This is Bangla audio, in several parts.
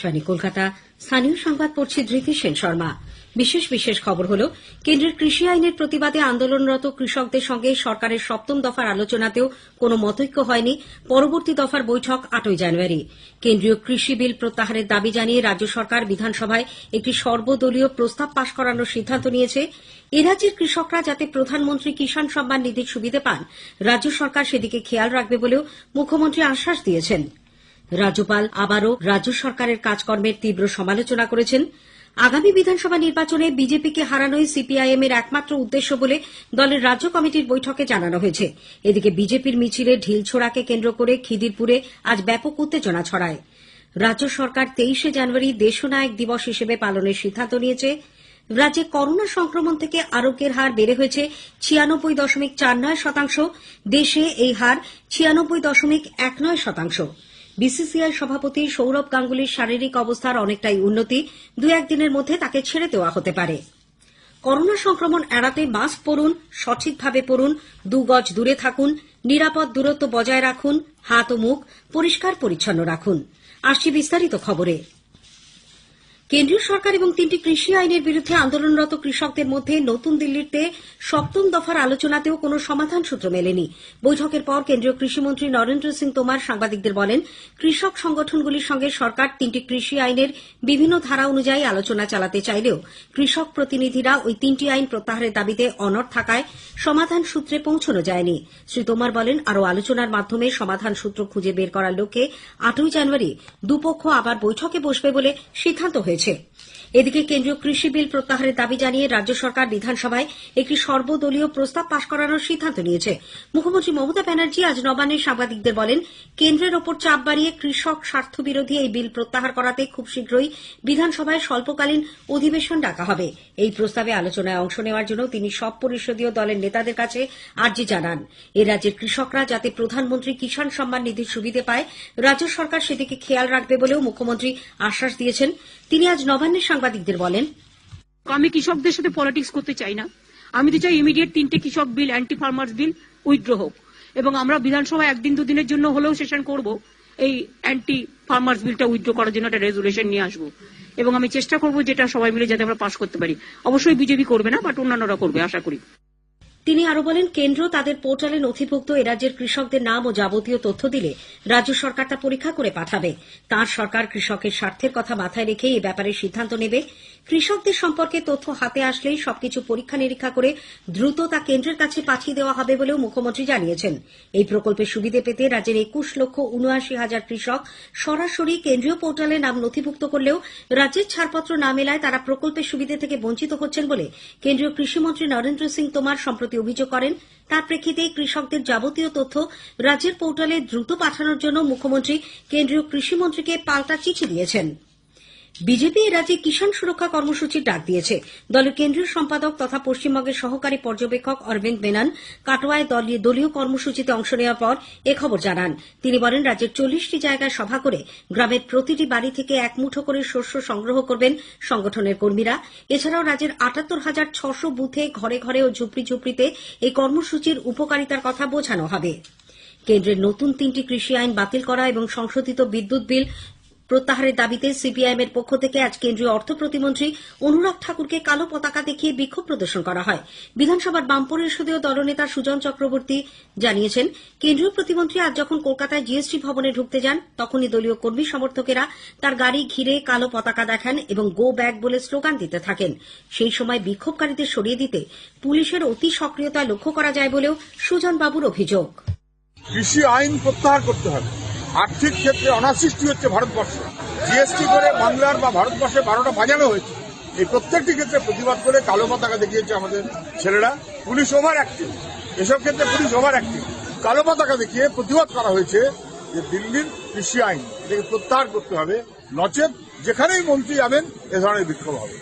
আকাশবাণী কলকাতা। স্থানীয় সংবাদ পড়ছি ধৃতি সেন শর্মা। বিশেষ খবর হলো, কেন্দ্রের কৃষি আইনের প্রতিবাদে আন্দোলনরত কৃষকদের সঙ্গে সরকারের সপ্তম দফার আলোচনাতেও কোনো মতৈক্য হয়নি। পরবর্তী দফার বৈঠক 8ই জানুয়ারি। কেন্দ্রীয় কৃষি বিল প্রত্যাহারের দাবি জানিয়ে রাজ্য সরকার বিধানসভায় একটি সর্বদলীয় প্রস্তাব পাশ করানোর সিদ্ধান্ত নিয়েছে। এরাজ্যের কৃষকরা যাতে প্রধানমন্ত্রী কিষাণ সম্মান নিধির সুবিধে পান, রাজ্য সরকার সেদিকে খেয়াল রাখবে বলেও মুখ্যমন্ত্রী আশ্বাস দিয়েছেন। রাজ্যপাল আবারও রাজ্য সরকারের কাজকর্মের তীব্র সমালোচনা করেছেন। আগামী বিধানসভা নির্বাচনে বিজেপিকে হারানোই সিপিআইএম এর একমাত্র উদ্দেশ্য বলে দলের রাজ্য কমিটির বৈঠকে জানানো হয়েছে। এদিকে বিজেপির মিছিলে ঢিলছোড়াকে কেন্দ্র করে খিদিরপুরে আজ ব্যাপক উত্তেজনা ছড়ায়। রাজ্য সরকার 23শে জানুয়ারি দেশনায়ক দিবস হিসেবে পালনের সিদ্ধান্ত নিয়েছে। রাজ্যে করোনা সংক্রমণ থেকে আরোগ্যের হার বেড়ে হয়েছে 96.49%। দেশে এই হার 96.19%। বিসিসিআই সভাপতি সৌরভ গাঙ্গুলির শারীরিক অবস্থার অনেকটাই উন্নতি। 2-1 দিনের মধ্যে তাকে ছেড়ে দেওয়া হতে পারে। করোনা সংক্রমণ এড়াতে মাস্ক পরুন, সঠিকভাবে পরুন, 2 গজ দূরে থাকুন, নিরাপদ দূরত্ব বজায় রাখুন, হাত ও মুখ পরিষ্কার পরিচ্ছন্ন রাখুন। আসছি বিস্তারিত খবরে। কেন্দ্রীয় সরকার এবং 3টি কৃষি আইনের বিরুদ্ধে আন্দোলনরত কৃষকদের মধ্যে নতুন দিল্লিতে সপ্তম দফার আলোচনাতেও কোনো সমাধান সূত্র মেলেনি। বৈঠকের পর কেন্দ্রীয় কৃষিমন্ত্রী নরেন্দ্র সিং তোমর সাংবাদিকদের বলেন, কৃষক সংগঠনগুলির সঙ্গে সরকার 3টি কৃষি আইনের বিভিন্ন ধারা অনুযায়ী আলোচনা চালাতে চাইলেও কৃষক প্রতিনিধিরা ওই 3টি আইন প্রত্যাহারের দাবিতে অনড় থাকায় সমাধান সূত্রে পৌঁছানো যায়নি। শ্রী তোমর বলেন, আরও আলোচনার মাধ্যমে সমাধান সূত্র খুঁজে বের করার লক্ষ্যে 8ই জানুয়ারি দুপক্ষ আবার বৈঠকে বসবে বলে সিদ্ধান্ত হয়েছে। এদিকে কেন্দ্রীয় কৃষি বিল প্রত্যাহারের দাবি জানিয়ে রাজ্য সরকার বিধানসভায় একটি সর্বদলীয় প্রস্তাব পাশ করানোর সিদ্ধান্ত নিয়েছে। মুখ্যমন্ত্রী মমতা ব্যানার্জি আজ নবান্নে সাংবাদিকদের বলেন, কেন্দ্রের ওপর চাপ বাড়িয়ে কৃষক স্বার্থবিরোধী এই বিল প্রত্যাহার করাতে খুব শীঘ্রই বিধানসভায় স্বল্পকালীন অধিবেশন ডাকা হবে। এই প্রস্তাবে আলোচনায় অংশ নেওয়ার জন্য তিনি সব পরিষদীয় দলের নেতাদের কাছে আর্জি জানান। এ রাজ্যের কৃষকরা যাতে প্রধানমন্ত্রী কিষাণ সম্মান নিধির সুবিধে পায়, রাজ্য সরকার সেদিকে খেয়াল রাখবে বলেও মুখ্যমন্ত্রী আশ্বাস দিয়েছেন। তিনি আজ নবান্নে সাংবাদিকদের বলেন, আমি কৃষকদের সাথে পলিটিক্স করতে চাই না। আমি তো চাই ইমিডিয়েট 3টে কৃষক বিল, অ্যান্টি ফার্মার্স বিল উইথড্র হোক এবং আমরা বিধানসভায় 1-2 দিনের জন্য হলেও সেশন করব। এই অ্যান্টি ফার্মার্স বিলটা উইথড্র করার জন্য একটা রেজুলেশন নিয়ে আসবো এবং আমি চেষ্টা করব যেটা সবাই মিলে যাতে আমরা পাশ করতে পারি। অবশ্যই বিজেপি করবে না, বাট অন্যান্যরা করবে আশা করি। তিনি আরো বলেন, কেন্দ্র তাদের পোর্টালে নথিভুক্ত এরাজ্যের কৃষকদের নাম ও যাবতীয় তথ্য দিলে রাজ্য সরকার তা পরীক্ষা করে পাঠাবে। তাঁর সরকার কৃষকের স্বার্থের কথা মাথায় রেখে এই ব্যাপারে সিদ্ধান্ত নেবে। কৃষকদের সম্পর্কে তথ্য হাতে আসলেই সবকিছু পরীক্ষা নিরীক্ষা করে দ্রুত তা কেন্দ্রের কাছে পাঠিয়ে দেওয়া হবে বলেও মুখ্যমন্ত্রী জানিয়েছেন। এই প্রকল্পের সুবিধে পেতে রাজ্যের 21,79,000 কৃষক সরাসরি কেন্দ্রীয় পোর্টালে নাম নথিভুক্ত করলেও রাজ্যের ছাড়পত্র না মেলায় তারা প্রকল্পের সুবিধে থেকে বঞ্চিত হচ্ছেন বলে কেন্দ্রীয় কৃষিমন্ত্রী নরেন্দ্র সিং তোমর সম্প্রতি অভিযোগ করেন। তার প্রেক্ষিতে কৃষকদের যাবতীয় তথ্য রাজ্যের পোর্টালে দ্রুত পাঠানোর জন্য মুখ্যমন্ত্রী কেন্দ্রীয় কৃষিমন্ত্রীকে পাল্টা চিঠি দিয়েছেন। বিজেপি এ রাজ্যে কিষাণ সুরক্ষা কর্মসূচির ডাক দিয়েছে। দলের কেন্দ্রীয় সম্পাদক তথা পশ্চিমবঙ্গের সহকারী পর্যবেক্ষক অরবিন্দ মেনন কাটোয়ায় দলীয় কর্মসূচিতে অংশ নেওয়ার পর এ খবর জানান। তিনি বলেন, রাজ্যের 40টি জায়গায় সভা করে গ্রামের প্রতিটি বাড়ি থেকে 1 মুঠো করে শস্য সংগ্রহ করবেন সংগঠনের কর্মীরা। এছাড়াও রাজ্যের 78,600 বুথে ঘরে ঘরে ও ঝুপড়িতে এই কর্মসূচির উপকারিতার কথা বোঝানো হবে। কেন্দ্রের নতুন 3টি কৃষি আইন বাতিল করা এবং সংশোধিত বিদ্যুৎ বিল প্রত্যাহারের দাবিতে সিপিআইএম এর পক্ষ থেকে আজ কেন্দ্রীয় অর্থ প্রতিমন্ত্রী অনুরাগ ঠাকুরকে কালো পতাকা দেখিয়ে বিক্ষোভ প্রদর্শন করা হয়। বিধানসভার বাম পরিষদীয় দলনেতা সুজন চক্রবর্তী জানিয়েছেন, কেন্দ্রীয় প্রতিমন্ত্রী আজ যখন কলকাতায় জিএসটি ভবনে ঢুকতে যান, তখনই দলীয় কর্মী সমর্থকেরা তার গাড়ি ঘিরে কালো পতাকা দেখান এবং গো ব্যাক বলে স্লোগান দিতে থাকেন। সেই সময় বিক্ষোভকারীদের সরিয়ে দিতে পুলিশের অতি সক্রিয়তা লক্ষ্য করা যায় বলেও সুজন বাবুর অভিযোগ। কৃষি আইন প্রত্যাহার করতে হবে। আর্থিক ক্ষেত্রে অনাসৃষ্টি হচ্ছে ভারতবর্ষে। জিএসটি করে বাংলার বা ভারতবর্ষে 12টা বাজানো হয়েছে। এই প্রত্যেকটি ক্ষেত্রে প্রতিবাদ করে কালো পতাকা দেখিয়েছে আমাদের ছেলেরা। পুলিশ ওভার অ্যাক্টিভ, এসব ক্ষেত্রে পুলিশ ওভার অ্যাক্টিভ। কালো পতাকা দেখিয়ে প্রতিবাদ করা হয়েছে যে দিল্লির কৃষি আইন এটাকে প্রত্যাহার করতে হবে, নচেত যেখানেই মন্ত্রী যাবেন এ ধরনের বিক্ষোভ হবে।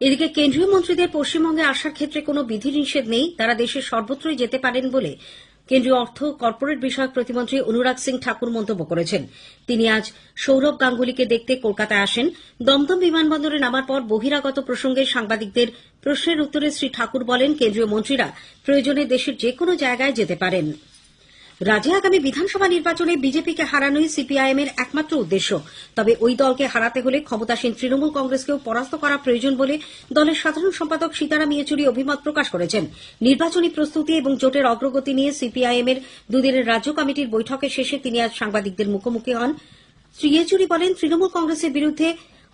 এদিকে কেন্দ্রীয় মন্ত্রীদের পশ্চিমবঙ্গে আসার ক্ষেত্রে কোনো বিধিনিষেধ নেই। তারা দেশের সর্বত্রই যেতে পারেন বলে কেন্দ্রীয় অর্থ কর্পোরেট বিষয়ক প্রতিমন্ত্রী অনুরাগ সিং ঠাকুর মন্তব্য করেছেন। তিনি আজ সৌরভ গাঙ্গুলিকে দেখতে কলকাতায় আসেন। দমদম বিমানবন্দরে নামার পর বহিরাগত প্রসঙ্গে সাংবাদিকদের প্রশ্নের উত্তরে শ্রী ঠাকুর বলেন, কেন্দ্রীয় মন্ত্রীরা প্রয়োজনে দেশের যেকোনো জায়গায় যেতে পারেন। রাজ্যে আগামী বিধানসভা নির্বাচনে বিজেপিকে হারানোই সিপিআইএম এর একমাত্র উদ্দেশ্য। তবে ওই দলকে হারাতে হলে ক্ষমতাসীন তৃণমূল কংগ্রেসকেও পরাস্ত করা প্রয়োজন বলে দলের সাধারণ সম্পাদক সীতারাম ইয়েচুরি অভিমত প্রকাশ করেছেন। নির্বাচনী প্রস্তুতি এবং জোটের অগ্রগতি নিয়ে সিপিআইএম এর দুদিনের রাজ্য কমিটির বৈঠকের শেষে তিনি আজ সাংবাদিকদের মুখোমুখি হন। শ্রী ইয়েচুরি বলেন, তৃণমূল কংগ্রেসের বিরুদ্ধে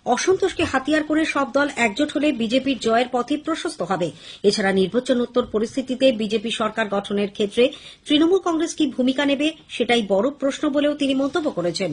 অসন্তোষকে হাতিয়ার করে সব দল একজোট হলে বিজেপির জয়ের পথই প্রশস্ত হবে। এছাড়া নির্বাচনোত্তর পরিস্থিতিতে বিজেপি সরকার গঠনের ক্ষেত্রে তৃণমূল কংগ্রেস কি ভূমিকা নেবে সেটাই বড় প্রশ্ন বলেও তিনি মন্তব্য করেছেন।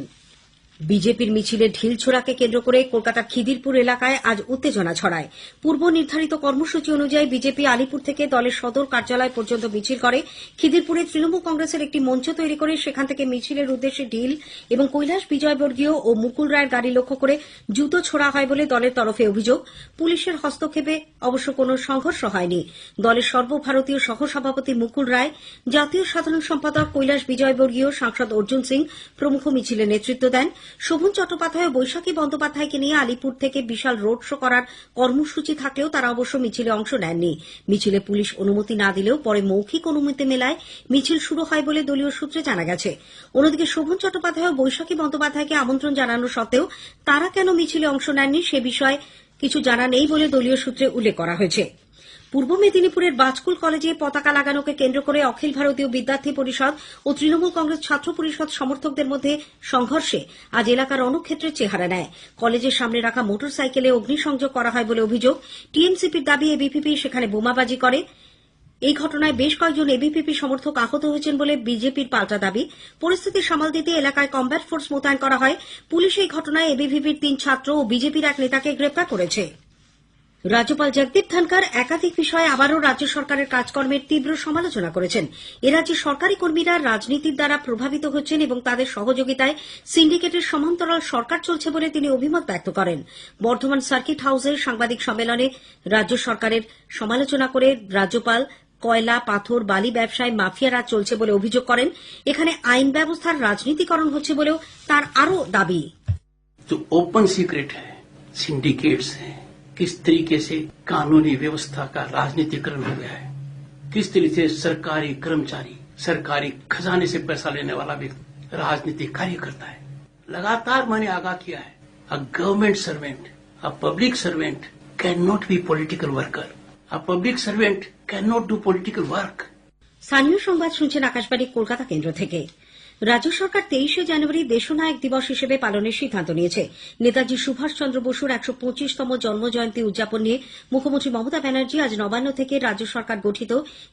বিজেপির মিছিলে ঢিলছোড়াকে কেন্দ্র করে কলকাতার খিদিরপুর এলাকায় আজ উত্তেজনা ছড়ায়। পূর্ব নির্ধারিত কর্মসূচি অনুযায়ী বিজেপি আলিপুর থেকে দলের সদর কার্যালয় পর্যন্ত মিছিল করে। খিদিরপুরে তৃণমূল কংগ্রেসের একটি মঞ্চ তৈরি করে সেখান থেকে মিছিলের উদ্দেশ্যে ঢিল এবং কৈলাস বিজয়বর্গীয় ও মুকুল রায়ের গাড়ি লক্ষ্য করে জুতো ছোড়া হয় বলে দলের তরফে অভিযোগ। পুলিশের হস্তক্ষেপে অবশ্য কোনো সংঘর্ষ হয়নি। দলের সর্বভারতীয় সহসভাপতি মুকুল রায়, জাতীয় সাধারণ সম্পাদক কৈলাস বিজয়বর্গীয়, সাংসদ অর্জুন সিং প্রমুখ মিছিলে নেতৃত্ব দেন। শোভন চট্টোপাধ্যায় ও বৈশাখী বন্দ্যোপাধ্যায়কে নিয়ে আলিপুর থেকে বিশাল রোড শো করার কর্মসূচি থাকলেও তারা অবশ্য মিছিলে অংশ নেননি। মিছিলে পুলিশ অনুমতি না দিলেও পরে মৌখিক অনুমতি মেলায় মিছিল শুরু হয় বলে দলীয় সূত্রে জানা গেছে। অন্যদিকে শোভন চট্টোপাধ্যায় ও বৈশাখী বন্দ্যোপাধ্যায়কে আমন্ত্রণ জানানো সত্ত্বেও তারা কেন মিছিলে অংশ নেননি সে বিষয়ে কিছু জানা নেই বলে দলীয় সূত্রে উল্লেখ করা হয়েছে। পূর্ব মেদিনীপুরের বাজকুল কলেজে পতাকা লাগানোকে কেন্দ্র করে অখিল ভারতীয় বিদ্যার্থী পরিষদ ও তৃণমূল কংগ্রেস ছাত্র পরিষদ সমর্থকদের মধ্যে সংঘর্ষে আজ এলাকার অনেকক্ষেত্রে চেহারা নেয়। কলেজের সামনে রাখা মোটর সাইকেলে অগ্নিসংযোগ করা হয় বলে অভিযোগ। টিএমসিপির দাবি এবিভিপি সেখানে বোমাবাজি করে। এই ঘটনায় বেশ কয়েকজন এবিভিপি সমর্থক আহত হয়েছেন বলে বিজেপির পাল্টা দাবি। পরিস্থিতি সামাল দিতে এলাকায় কমব্যাট ফোর্স মোতায়েন করা হয়। পুলিশ এই ঘটনায় এবিভিপির 3 ছাত্র ও বিজেপির এক নেতাকে গ্রেপ্তার করেছে। রাজ্যপাল জগদীপ ধনখড় একাধিক বিষয়ে আবারও রাজ্য সরকারের কাজকর্মের তীব্র সমালোচনা করেছেন। এ রাজ্যে সরকারি কর্মীরা রাজনীতির দ্বারা প্রভাবিত হচ্ছেন এবং তাদের সহযোগিতায় সিন্ডিকেটের সমান্তরাল সরকার চলছে বলে তিনি অভিমত ব্যক্ত করেন। বর্ধমান সার্কিট হাউসের সাংবাদিক সম্মেলনে রাজ্য সরকারের সমালোচনা করে রাজ্যপাল কয়লা, পাথর, বালি ব্যবসায় মাফিয়া রাজ চলছে বলে অভিযোগ করেন। এখানে আইন ব্যবস্থার রাজনীতিকরণ হচ্ছে বলেও তার আরও দাবি। ओपन सीक्रेट है, सिंडिकेट्स है, किस तरीके से कानूनी व्यवस्था का राजनीतिकरण हो गया है, किस तरीके से सरकारी कर्मचारी सरकारी खजाने से पैसा लेने वाला व्यक्ति राजनीतिक कार्य करता है। लगातार मैंने आगाह किया है, a government servant, a public servant can not be political worker, a public servant can not do political work. স্থানীয় সংবাদ শুনছেন আকাশবাণী কলকাতা কেন্দ্র থেকে। রাজ্য সরকার 23শে জানুয়ারি দেশনায়ক দিবস হিসেবে পালনের সিদ্ধান্ত নিয়েছে। নেতাজি সুভাষচন্দ্র বসুর 125তম জন্মজয়ন্তী উদযাপন নিয়ে মুখ্যমন্ত্রী মমতা ব্যানার্জি আজ নবান্ন থেকে রাজ্য সরকার গঠিত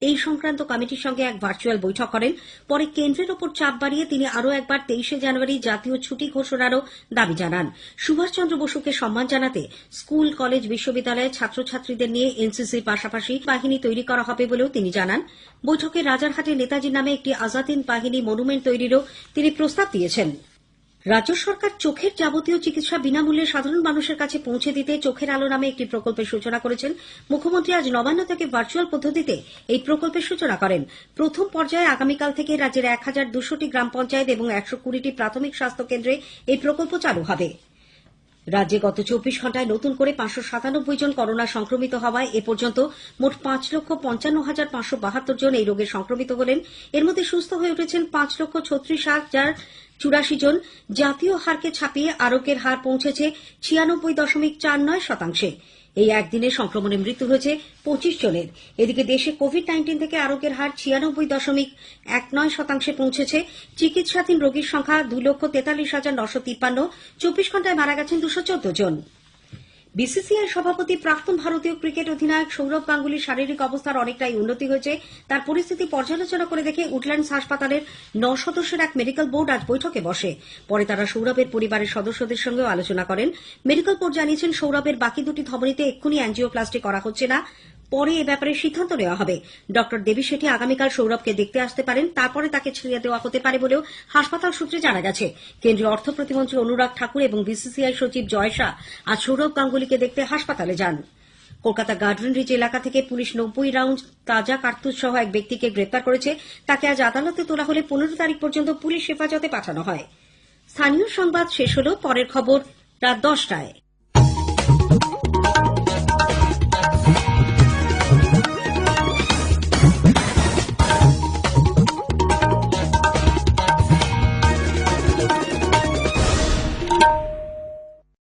এই সংক্রান্ত কমিটির সঙ্গে এক ভার্চুয়াল বৈঠক করেন। পরে কেন্দ্রের ওপর চাপ বাড়িয়ে তিনি আরও একবার 23শে জানুয়ারি জাতীয় ছুটি ঘোষণারও দাবি জানান। সুভাষচন্দ্র বসুকে সম্মান জানাতে স্কুল, কলেজ, বিশ্ববিদ্যালয়ের ছাত্রছাত্রীদের নিয়ে এনসিসির পাশাপাশি বাহিনী তৈরি করা হবে বলেও তিনি জানান। বৈঠকে রাজারহাটে নেতাজির নামে একটি আজাদ হিন্দ বাহিনী মনুমেন্ট তৈরির তিনি প্রস্তাব দিয়েছেন। রাজ্য সরকার চোখের যাবতীয় চিকিৎসা বিনামূল্যে সাধারণ মানুষের কাছে পৌঁছে দিতে চোখের আলো নামে একটি প্রকল্পের সূচনা করেছেন। মুখ্যমন্ত্রী আজ নবান্ন থেকে ভার্চুয়াল পদ্ধতিতে এই প্রকল্পের সূচনা করেন। প্রথম পর্যায়ে আগামীকাল থেকে রাজ্যের 1200টি গ্রাম পঞ্চায়েত এবং 120টি প্রাথমিক স্বাস্থ্য কেন্দ্রে এই প্রকল্প চালু হবে। রাজ্যে গত 24 ঘণ্টায় নতুন করে 597 জন করোনা সংক্রমিত হওয়ায় এ পর্যন্ত মোট 5,55,572 জন এই রোগে সংক্রমিত হলেন। এর মধ্যে সুস্থ হয়ে উঠেছেন 5,36,084 জন। জাতীয় হারকে ছাপিয়ে আরোগ্যের হার পৌঁছেছে 96.49%। এই একদিনে সংক্রমণে মৃত্যু হয়েছে 25 জনের। এদিকে দেশে কোভিড-19 থেকে আরোগ্যের হার 96.19% পৌঁছেছে। চিকিৎসাধীন রোগীর সংখ্যা 2,43,953। 24 ঘণ্টায় মারা গেছেন 214 জন। বিসিসিআই সভাপতি প্রাক্তন ভারতীয় ক্রিকেট অধিনায়ক সৌরভ গাঙ্গুলির শারীরিক অবস্থার অনেকটাই উন্নতি হয়েছে। তার পরিস্থিতি পর্যালোচনা করে দেখে উডল্যান্ডস হাসপাতালের 9 সদস্যের এক মেডিকেল বোর্ড আজ বৈঠকে বসে। পরে তারা সৌরভের পরিবারের সদস্যদের সঙ্গেও আলোচনা করেন। মেডিকেল বোর্ড জানিয়েছেন সৌরভের বাকি দুটি ধমনীতে এক্ষুনি অ্যাঞ্জিওপ্লাস্টি করা হচ্ছে না। পরে এ ব্যাপারে সিদ্ধান্ত নেওয়া হবে। ডক্টর দেবী শেঠি আগামীকাল সৌরভকে দেখতে আসতে পারেন, তারপরে তাকে ছেড়ে দেওয়া হতে পারে বলেও হাসপাতাল সূত্রে জানা গেছে। কেন্দ্রীয় অর্থ প্রতিমন্ত্রী অনুরাগ ঠাকুর এবং বিসিসিআই সচিব জয় শাহ আজ সৌরভ গাঙ্গুলিকে দেখতে হাসপাতালে যান। কলকাতা গার্ডেন রিচ এলাকা থেকে পুলিশ 90 রাউন্ড তাজা কার্তুজ সহ এক ব্যক্তিকে গ্রেপ্তার করেছে। তাকে আজ আদালতে তোলা হলে 15 তারিখ পর্যন্ত পুলিশ হেফাজতে পাঠানো হয়। স্থানীয় সংবাদ শেষ হল। পরের খবর রাত 10টায়।